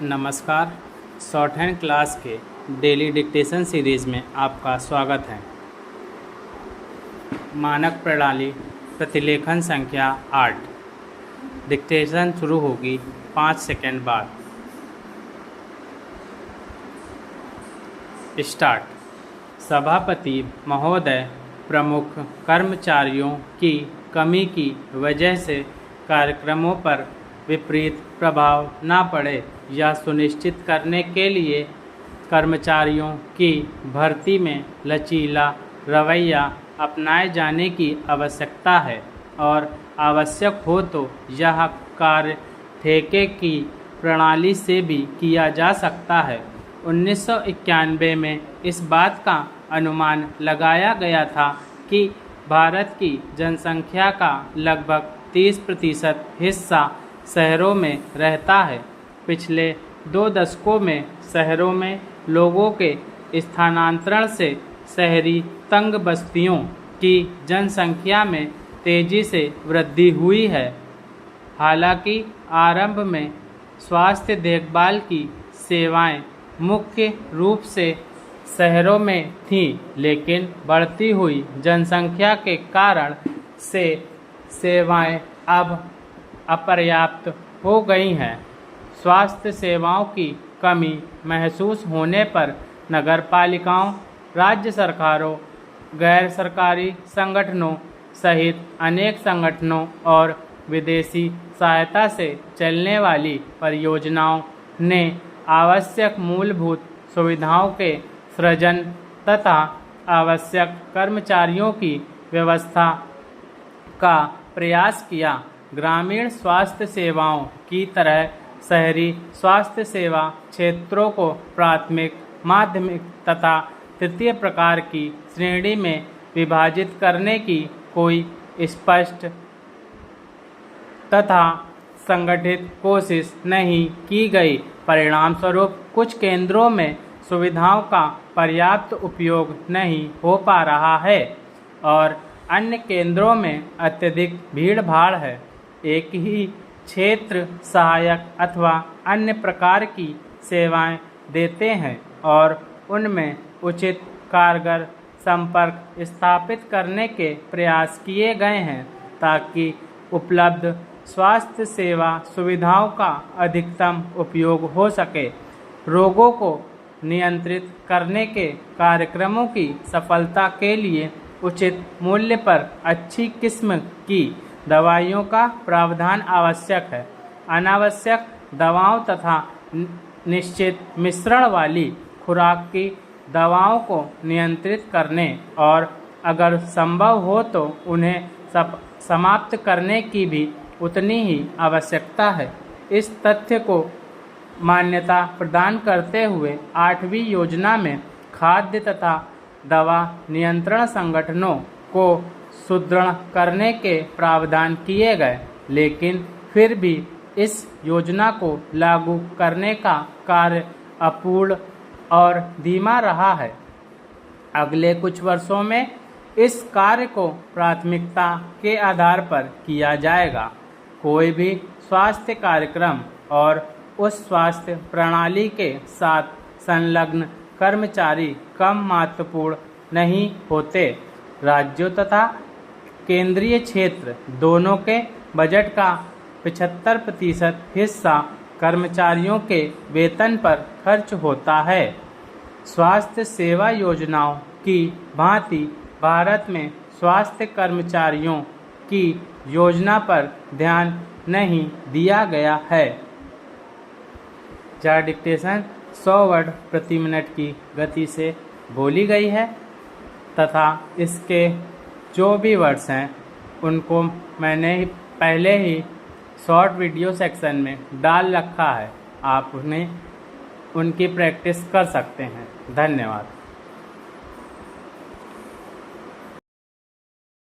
नमस्कार। Short hand class के daily dictation series में आपका स्वागत है। मानक प्रणाली प्रतिलेखन संख्या 8। डिक्टेशन शुरू होगी 5 सेकंड बाद। स्टार्ट। सभापति महोदय, प्रमुख कर्मचारियों की कमी की वजह से कार्यक्रमों पर विपरीत प्रभाव न पड़े या सुनिश्चित करने के लिए कर्मचारियों की भर्ती में लचीला रवैया अपनाए जाने की आवश्यकता है और आवश्यक हो तो यह कार्य ठेके की प्रणाली से भी किया जा सकता है। 1991 में इस बात का अनुमान लगाया गया था कि भारत की जनसंख्या का लगभग 30% हिस्सा शहरों में रहता है। पिछले 2 दशकों में शहरों में लोगों के स्थानांतरण से शहरी तंग बस्तियों की जनसंख्या में तेज़ी से वृद्धि हुई है। हालांकि आरंभ में स्वास्थ्य देखभाल की सेवाएं मुख्य रूप से शहरों में थीं, लेकिन बढ़ती हुई जनसंख्या के कारण से सेवाएं अब अपर्याप्त हो गई हैं। स्वास्थ्य सेवाओं की कमी महसूस होने पर नगरपालिकाओं, राज्य सरकारों, गैर सरकारी संगठनों सहित अनेक संगठनों और विदेशी सहायता से चलने वाली परियोजनाओं ने आवश्यक मूलभूत सुविधाओं के सृजन तथा आवश्यक कर्मचारियों की व्यवस्था का प्रयास किया। ग्रामीण स्वास्थ्य सेवाओं की तरह शहरी स्वास्थ्य सेवा क्षेत्रों को प्राथमिक, माध्यमिक तथा तृतीय प्रकार की श्रेणी में विभाजित करने की कोई स्पष्ट तथा संगठित कोशिश नहीं की गई। परिणामस्वरूप कुछ केंद्रों में सुविधाओं का पर्याप्त उपयोग नहीं हो पा रहा है और अन्य केंद्रों में अत्यधिक भीड़-भाड़ है। एक ही क्षेत्र सहायक अथवा अन्य प्रकार की सेवाएं देते हैं और उनमें उचित कारगर संपर्क स्थापित करने के प्रयास किए गए हैं ताकि उपलब्ध स्वास्थ्य सेवा सुविधाओं का अधिकतम उपयोग हो सके। रोगों को नियंत्रित करने के कार्यक्रमों की सफलता के लिए उचित मूल्य पर अच्छी किस्म की दवाइयों का प्रावधान आवश्यक है। अनावश्यक दवाओं तथा निश्चित मिश्रण वाली खुराक की दवाओं को नियंत्रित करने और अगर संभव हो तो उन्हें समाप्त करने की भी उतनी ही आवश्यकता है। इस तथ्य को मान्यता प्रदान करते हुए 8वीं योजना में खाद्य तथा दवा नियंत्रण संगठनों को सुदृढ़ करने के प्रावधान किए गए, लेकिन फिर भी इस योजना को लागू करने का कार्य अपूर्ण और धीमा रहा है। अगले कुछ वर्षों में इस कार्य को प्राथमिकता के आधार पर किया जाएगा। कोई भी स्वास्थ्य कार्यक्रम और उस स्वास्थ्य प्रणाली के साथ संलग्न कर्मचारी कम महत्वपूर्ण नहीं होते। राज्यों तथा केंद्रीय क्षेत्र दोनों के बजट का 75% हिस्सा कर्मचारियों के वेतन पर खर्च होता है। स्वास्थ्य सेवा योजनाओं की भांति भारत में स्वास्थ्य कर्मचारियों की योजना पर ध्यान नहीं दिया गया है। यह डिक्टेशन 100 वर्ड प्रति मिनट की गति से बोली गई है तथा इसके जो भी वर्ड्स हैं उनको मैंने पहले ही शॉर्ट वीडियो सेक्शन में डाल रखा है। आप उन्हें उनकी प्रैक्टिस कर सकते हैं। धन्यवाद।